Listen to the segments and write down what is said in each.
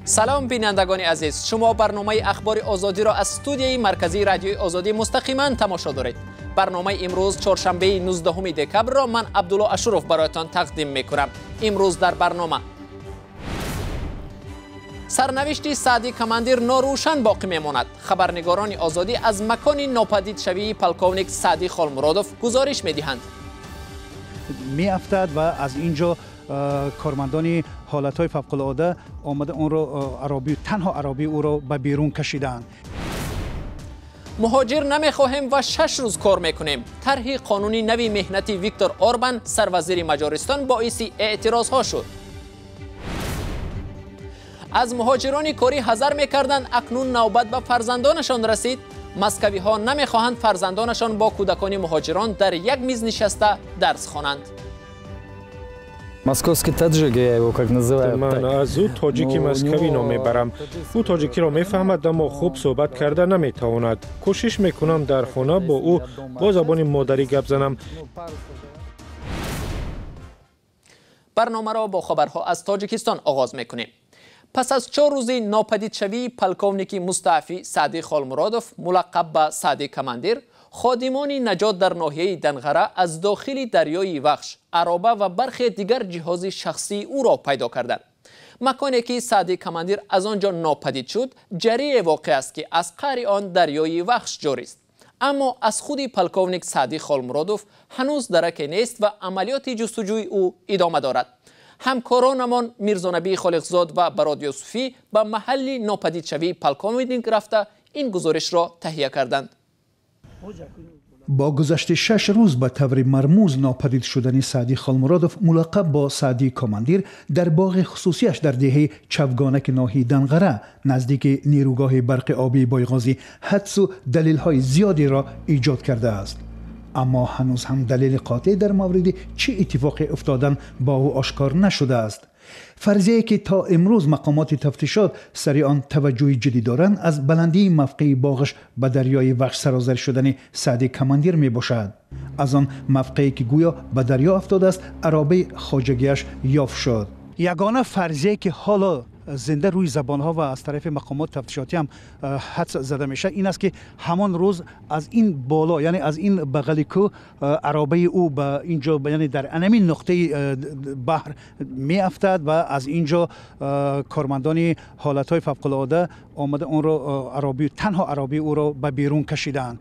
سلام بینندگان عزیز، شما برنامه اخبار آزادی را از استودیوی مرکزی رادیوی آزادی مستقیما تماشا دارید. برنامه امروز چهارشنبه 19 دکبر را من عبدالله اشرف برایتان تقدیم میکنم. امروز در برنامه سرنوشت سعدی کماندیر ناروشن باقی میماند. خبرنگاران آزادی از مکان ناپدید شوی پلکونیک سعدی خالمرادوف گزارش میدهند. میافتد و از اینجا کارمندان حالتهای فوق‌العاده آمده اون رو تنها عربی او رو به بیرون کشیدند. مهاجر نمیخواهیم و 6 روز کار میکنیم. طرح قانونی نوی مهنتی ویکتور اوربان سروزیر مجارستان باعث اعتراض ها شد. از مهاجران کاری حذر میکردند، اکنون نوبت به فرزندانشان رسید. مسکوی ها نمیخواهند فرزندانشان با کودکان مهاجران در یک میز نشسته درس خوانند. Московский таджик, я его как называю. من از او تاجیکی مسکوی نام میبرم. او تاجیکی را میفهمد اما خوب صحبت کرده نمیتواند. کوشش میکنم در خانه با او با زبان مادری گپ زنم. برنامه را با خبرها از تاجیکستان آغاز میکنیم. پس از 4 روز ناپدید شوی پلکونیک مستعفی سعدی خالمرادوف ملقب به سعدی کماندیر، خادمان نجات در ناحیه دنغره از داخل دریای وخش، عرابه و برخی دیگر جهاز شخصی او را پیدا کردند. مکانی که سعدی کماندیر از آنجا ناپدید شد، جریه واقع است که از قعر آن دریای وخش جاری است. اما از خود پلکونیک سعدی خالمرادوف هنوز درک نیست و عملیات جستجوی او ادامه دارد. همکارانمان میرزانبی خالقزاد و براد یوسفی به محل ناپدید شوی پلکونیک رفته این گزارش را تهیه کردند. با گذشت 6 روز به طور مرموز ناپدید شدن سعدی خالمرادوف ملقب با سعدی کماندیر در باغ خصوصیش در دهه چوگانک ناحیه دنغره نزدیک نیروگاه برق آبی بایغازی حدس و دلیل‌های زیادی را ایجاد کرده است. اما هنوز هم دلیل قاطع در مورد چه اتفاقی افتادن با او آشکار نشده است. فرضیه‌ای که تا امروز مقامات تفتیشات سر آن توجه جدی دارند از بلندی موقع باغش به دریای وخش سرازیر شدن سعدی کماندیر می باشد. از آن موقعی که گویا به دریا افتاده است عرابه خواجگیش یافت شد. یگانه فرضیه‌ای که حالا زنده روی زبانها و از طرف مقامات تفتیشاتی هم حدس زده میشه این است که همان روز از این بالا، یعنی از این بغل کوه، عرابه او به اینجا، یعنی در همین نقطه بحر می افتد و از اینجا کارمندان حالتهای فوق‌العاده آمده اون رو تنها عرابی او را به بیرون کشیدند.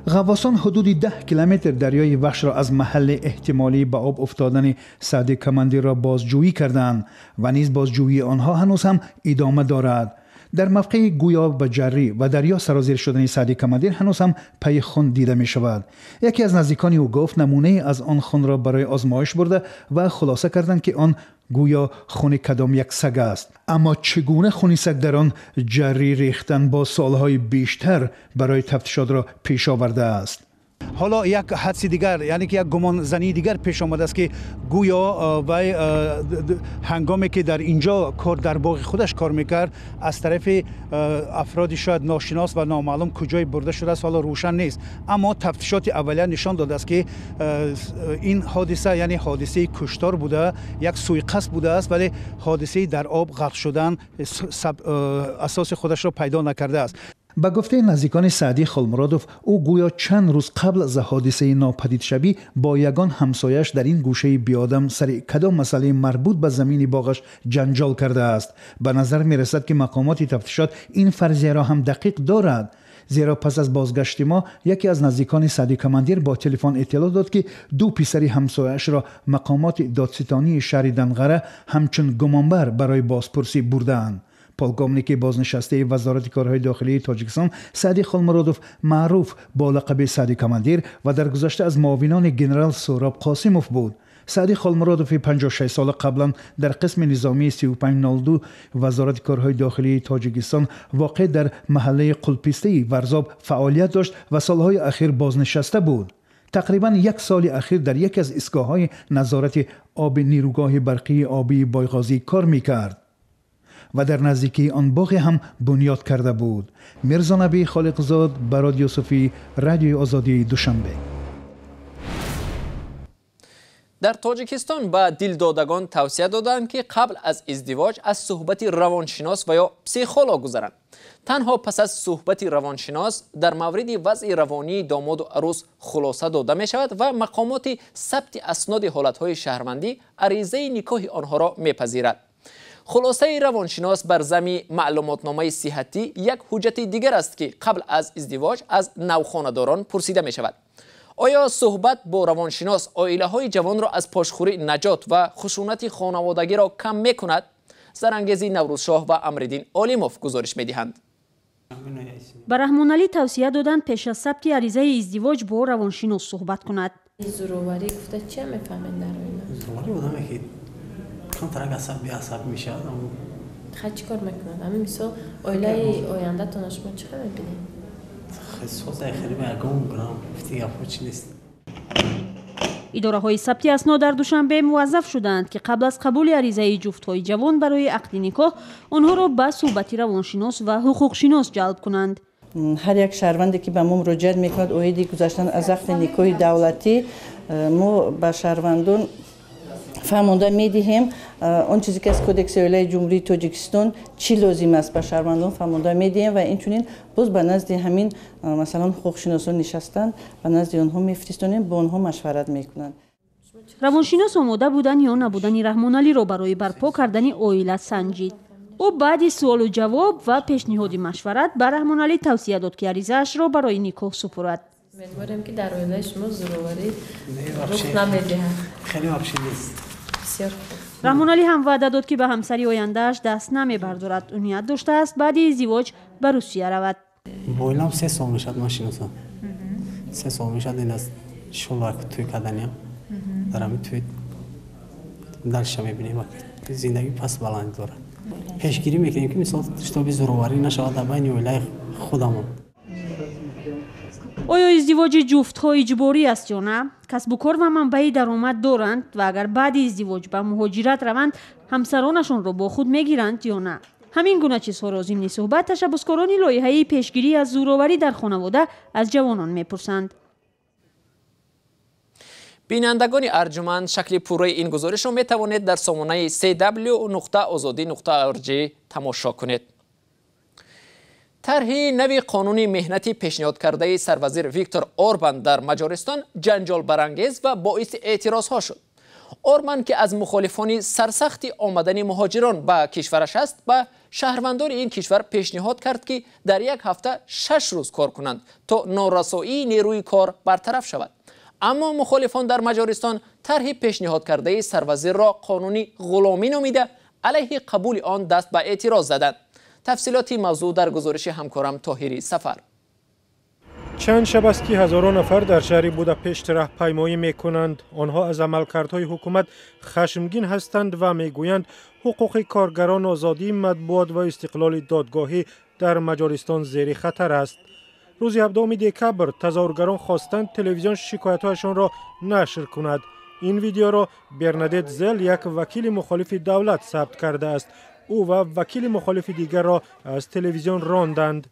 غواصان حدود 10 کیلومتر دریای وخش را از محل احتمالی به آب افتادن سعدی کماندیر را بازجویی کردند و نیز بازجویی آنها هنوز هم ادامه دارد. در موقع گویا به جری و دریا سرازیر شدن سعدی کماندیر هنوز هم پی خون دیده می شود. یکی از نزدیکان او گفت نمونه از آن خون را برای آزمایش برده و خلاصه کردند که آن گویا خون کدام یک سگ است. اما چگونه خون سگ در آن جری ریختن با سالهای بیشتر برای تفتیشات را پیش آورده است. حالا یک حدس دیگر، یعنی که یک گمان زنی دیگر پیش آمده است که گویا وی هنگامی که در اینجا در باغ خودش کار میکرد از طرف افرادی شاید ناشناس و نامعلوم کجای برده شده است، حالا روشن نیست. اما تفتیشات اولیه نشان داده است که این حادثه یعنی حادثه کشتار بوده، یک سوءقصد بوده است، ولی حادثه در آب غرق شدن اساس خودش را پیدا نکرده است. به گفته نزدیکان سعدی خالمرادوف، او گویا چند روز قبل از حادثه ناپدید شوی با یگان همسایش در این گوشه بیادم سر کدام مسئله مربوط به زمین باغش جنجال کرده است. به نظر می رسد که مقامات تفتیشات این فرضیه را هم دقیق دارد، زیرا پس از بازگشت ما یکی از نزدیکان سعدی کماندیر با تلفن اطلاع داد که 2 پسر همسایش را مقامات دادستانی شهر دنغره همچون گمانبر برای بازپرسی بردند. پلکونیک بازنشسته وزارت کارهای داخلی تاجیکستان سعدی خالمرادوف، معروف با لقب سعدی کماندیر و در گذشته از معاونان ژنرال سهراب قاسموف بود. سعدی خالمرادوف 56 سال قبلا در قسم نظامی 3502 وزارت کارهای داخلی تاجیکستان واقع در محله قلپیسته ورزاب فعالیت داشت و سالهای اخیر بازنشسته بود. تقریبا 1 سال اخیر در یکی از ایستگاه‌های نظارت آب نیروگاه برقی آبی بایغازی کار می‌کرد و در نزدیکی آن باغ هم بنیاد کرده بود. میرزانبی خالقزاد، براد یوسفی، رادیوی آزادی، دوشنبه. در تاجیکستان به دلدادگان توصیه دادند که قبل از ازدواج از صحبت روانشناس و یا پسیخولوگ گذرند. تنها پس از صحبت روانشناس در مورد وضع روانی داماد و عروس خلاصه داده می شود و مقامات ثبت اسناد حالتهای شهروندی عریضه نکاح آنها را میپذیرد. خلاصه روانشناس بر ضمن معلوماتنامه صحتی یک حجت دیگر است که قبل از ازدواج از نوخانه‌داران پرسیده می شود. آیا صحبت با روانشناس عائله های جوان را از پاشخوری نجات و خشونت خانوادگی را کم می کند؟ زرانگیزی نوروزشاه و امرالدین علیموف گزارش می دهند. به رحمان علی توصیه دادند پیش از ثبت عریضه ازدواج با روانشناس صحبت کند. زورواری گفته چه میفهمین در اینا؟ زورواری بودم که کنترک عصب میشه. خیلی چی کار میکنند؟ همین مثلا عائله آینده تان شما چه میبینید؟ خیلی برگام میکنم گفتی افو چی نیست. اداره های ثبت اسناد در دوشنبه موظف شدند که قبل از قبول عریضه جفت های جوان برای عقد نکاح آنها را به صحبت روانشناس و حقوق شناس جلب کنند. هر یک شهروندی که به ما مراجعه میکند اویدی گذاشتن از عقد نکاح دولتی ما به شهروندان فهمانده میدهیم اون چیزی که از کودکس عائله جمهوری تاجیکستان چی لازم است به شهروندان فهمانده میدهیم و اینچنین باز به نزد همین مثلا حقوق شناسان نشستن به نزد آنها میفرستانیم با آنها مشورت میکنند. روانشناس آماده بودن یا نبودن رحمان علی را برای برپا کردن عائله سنجید. او بعد سوال و جواب و پیشنهاد مشورت به رحمان علی توصیه داد که عریضه اش را برای نکاح سپرد. امیدوارم که در عائله شما زورواری رخ نمیدهد. خیلی آپشن نیست. بسیار رحمان علی هم وعده داد که به همسری آینده‌اش دست نمیبردارد. او نیت داشته است بعد ازدواج به روسیه رود. بایلام 3 سال میشد ماشین اصلا 3 سال میشد این از شلوار توی کدنیم دارم توی درش میبینیم زندگی پس بلند داره. پیشگیری میکنیم که مثلا شتابی زورواری نشود در بین عائله خودمون. آیا ازدواج جفت‌ها اجباری است یا نه؟ کسب و کار و منبع درآمد دارند و اگر بعد ازدواج به مهاجرت روند همسرانشان را با خود میگیرند یا نه؟ همین گونه چیزها را ضمن صحبت تشبسکاران لایحه پیشگیری از زوراوری در خانواده از جوانان میپرسند. بینندگان ارجمند شکل پوره این گزارش را میتوانید در سامانه cw.azadi.org تماشا کنید. طرح نوی قانون مهنتی پیشنهاد کرده سروزیر ویکتور اوربان در مجارستان جنجال برانگیز و باعث اعتراض ها شد. اوربان که از مخالفان سرسخت آمدن مهاجران به کشورش است، به شهروندان این کشور پیشنهاد کرد که در یک هفته 6 روز کار کنند تا نارسایی نیروی کار برطرف شود. اما مخالفان در مجارستان طرح پیشنهاد کرده سروزیر را قانونی غلامی نامیده علیه قبول آن دست به اعتراض زدند. تفصیلاتی موضوع در گزارش همکارم طاهری سفر. چند شب است که هزاران نفر در شهر بوداپشت راهپیمایی میکنند. آنها از عملکردهای حکومت خشمگین هستند و میگویند حقوق کارگران، آزادی مطبوعات و استقلال دادگاهی در مجارستان زیر خطر است. روز 17 دکبر تظاهرگران خواستند تلویزیون شکایت‌هایشان را نشر کند. این ویدیو را برنادت زل، یک وکیل مخالف دولت، ثبت کرده است. او و وکیل مخالف دیگر را از تلویزیون راندند.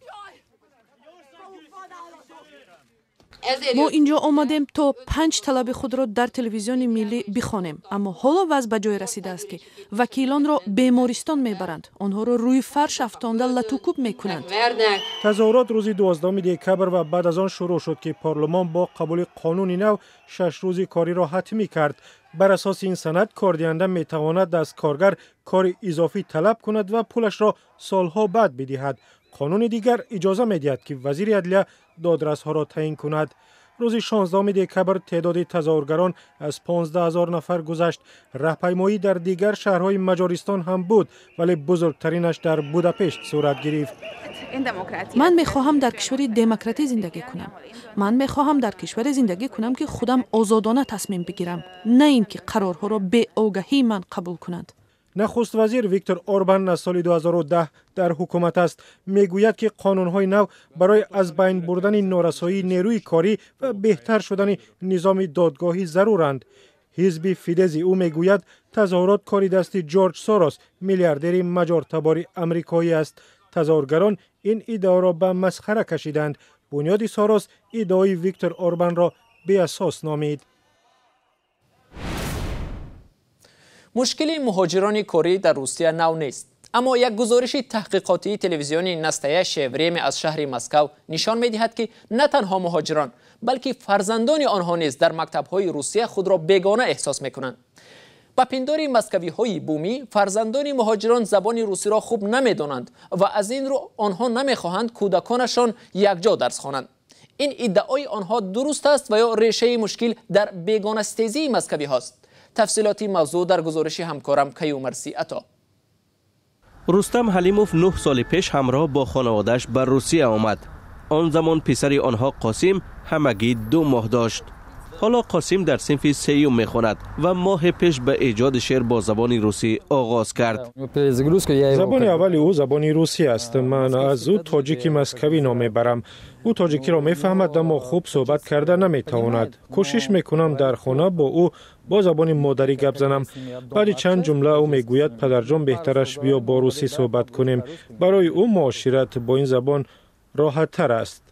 ما اینجا آمدیم تا 5 طلب خود را در تلویزیون ملی بخوانیم، اما حالا وضع به جای رسیده است که وکیلان را بیمارستان میبرند، آنها را روی فرش افکنده لتوکوب میکنند. تظاهرات روز 12 دکبر و بعد از آن شروع شد که پارلمان با قبول قانون نو 6 روزی کاری را حتمی کرد. بر اساس این سند کاردهنده میتواند از کارگر کار اضافی طلب کند و پولش را سالها بعد بدهد. قانون دیگر اجازه میدهد که وزیر عدلیه دادرس‌ها را تعیین کند. روز 16 دکبر تعداد تظاهرگران از 15,000 نفر گذشت. راهپیمایی در دیگر شهرهای مجارستان هم بود، ولی بزرگترینش در بوداپشت صورت گرفت. من میخواهم در کشوری دموکراتی زندگی کنم. من میخواهم در کشوری زندگی کنم که خودم آزادانه تصمیم بگیرم، نه اینکه قرارها را به آگاهی من قبول کنند. نخست وزیر ویکتور اوربان از سال 2010 در حکومت است. میگوید که قانون‌های نو برای از بین بردن نارسایی نیروی کاری و بهتر شدن نظام دادگاهی ضرورند. حزب فیدز او میگوید تظاهرات کاری دست جورج سوروس، میلیاردر مجارتبار آمریکایی است. تظاهرگران این ادعا را به مسخره کشیدند. بنیاد سوروس ادعای ویکتور اوربان را بی اساس نامید. مشکل مهاجران کاری در روسیه نو نیست، اما یک گزارش تحقیقاتی تلویزیونی نستایه شیوریم از شهر مسکو نشان می‌دهد که نه تنها مهاجران بلکه فرزندان آنها نیز در مکتب‌های روسیه خود را بیگانه احساس می‌کنند. با پنداری مسکوی‌های بومی، فرزندان مهاجران زبان روسی را خوب نمی‌دانند و از این رو آنها نمی‌خواهند کودکانشان یکجا درس خوانند. این ادعای آنها درست است و یا ریشه مشکل در بیگانه‌ستیزی مسکوی هاست؟ تفصیلاتی موضوع در گزارش همکارم کیومرسی عطا. رستم حلیموف 9 سال پیش همراه با خانواده‌اش به روسیه آمد. آن زمان پسر آنها قاسم همگی 2 ماه داشت. حالا قاسم در صنف 3 میخواند و ماه پیش به ایجاد شعر با زبان روسی آغاز کرد. زبان اول او زبان روسی است. من از او تاجیکی مسکوی نام میبرم. او تاجیکی را میفهمد اما خوب صحبت کرده نمیتواند. کوشش میکنم در خانه با او با زبان مادری گپ زنم. بعد چند جمله او میگوید پدرجان بهترش بیا با روسی صحبت کنیم. برای او معاشرت با این زبان راحت تر است.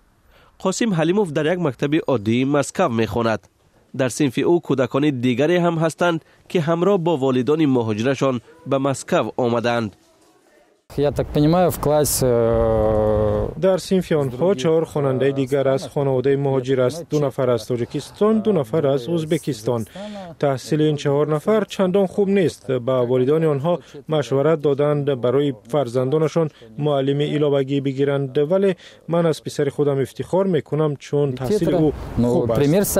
قاسم حلیموف در یک مکتب عادی مسکو میخواند. در صنف او کودکان دیگری هم هستند که همراه با والدان مهاجرشان به مسکو آمدند. در صنف آنها 4 خواننده دیگر از خانواده مهاجر است. 2 نفر از تاجیکستان، 2 نفر از ازبکستان. تحصیل این 4 نفر چندان خوب نیست. با والدان آنها مشورت دادند برای فرزندانشان معلم علاوگی بگیرند، ولی من از پسر خودم افتخار میکنم چون تحصیل او خوب است.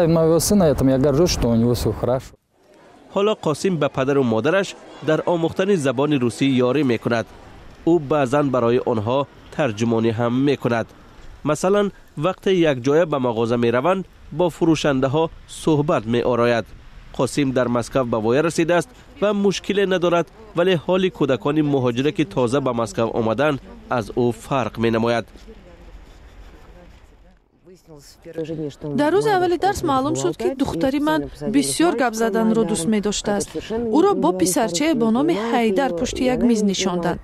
حالا قاسم به پدر و مادرش در آموختن زبان روسی یاری میکند. او بعضاً برای آنها ترجمانی هم میکند. مثلا وقتی یک جای به مغازه می روند با فروشنده ها صحبت می آراید. قاسم در مسکو به وای رسیده است و مشکل ندارد، ولی حال کودکان مهاجره که تازه به مسکو آمدند از او فرق می نماید. در روز اول درس معلوم شد که دختری من بسیار گپ زدن را دوست می داشته است. او را با پسرچه با نام حیدر پشت یک میز نشاندند.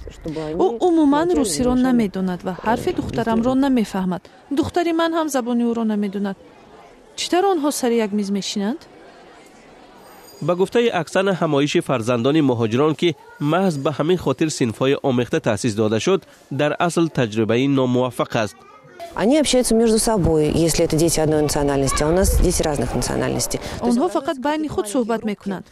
او عموما روسی را نمی داند و حرف دخترم را نمی فهمد. دختری من هم زبان او را نمی داند. چطور آنها سر یک میز می شینند؟ به گفته اکسان همایش فرزندان مهاجران که محض به همین خاطر صنف‌های آمیخته تأسیس داده شد، در اصل تجربه ناموفق است. Они общаются между собой, если это дети одной национальности, а у нас дети разных национальностей. آنها فقط بین خود صحبت میکنند.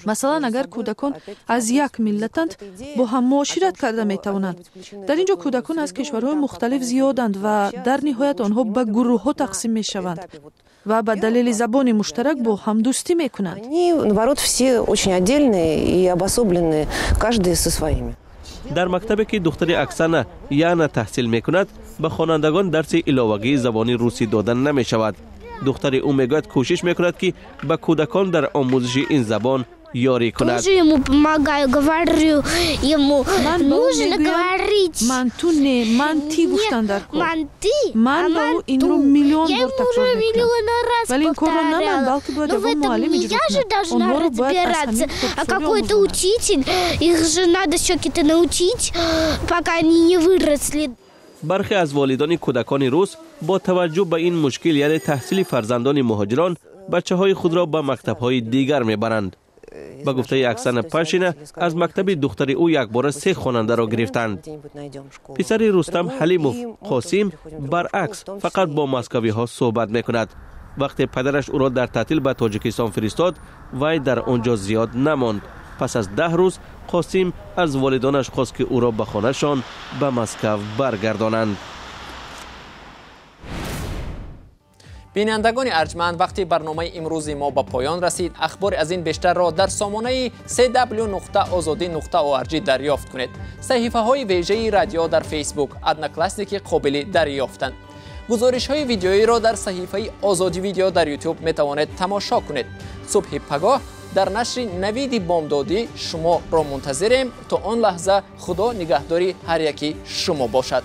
مثلا اگر کودکان از یک ملتند با هم معاشرت کرده میتوانند. در اینجا کودکان از کشورهای مختلف زیادند و در نهایت آنها به گروه ها تقسیم میشوند و به دلیل زبان مشترک با هم دوستی میکنند. Они, наоборот, все очень отдельные и обособленные, каждый со своими. در مکتبی که دختری اکسانه یعنی تحصیل میکند به خوانندگان درس علاوگی زبان روسی دادن نمی شود. دختری او میگوید کوشش میکند که به کودکان در آموزش این زبان یاری کند. من تو نه، من تی گفتن در کار. من با او این رو میلیون بار تکرار میکنم. ولی این کار رو نه من بلکه باید اون معلم اجرا کنم. آنها رو باید از همین خوبساری آموزند. برخی از والدان کودکان روس با توجه به این مشکل یعنی تحصیل فرزندان مهاجران بچه‌های خود را به مکتب‌های دیگر میبرند. به گفته اکسان پاشینه از مکتب دختری او یک بار 3 خواننده را گرفتند. پسر رستم حلیموف قاسم برعکس فقط با مسکوی ها صحبت میکند. وقتی پدرش او را در تعطیل به تاجیکستان فرستاد وی در آنجا زیاد نماند. پس از 10 روز قاسم از والدانش خواست که او را به خانه‌شان به مسکو برگردانند. بینندگان ارجمند، وقتی برنامه امروز ما به پایان رسید، اخبار از این بیشتر را در سامانه www.azadi.org دریافت کنید. صحیفه های ویژه رادیو در فیسبوک ادنا کلاسیک قابل دریافتند. گزارش های ویدیویی را در صحیفه آزادی ویدیو در یوتیوب می توانید تماشا کنید. صبح پگاه در نشر نوید بامدادی شما را منتظریم. تا آن لحظه خدا نگهداری هر یکی شما باشد.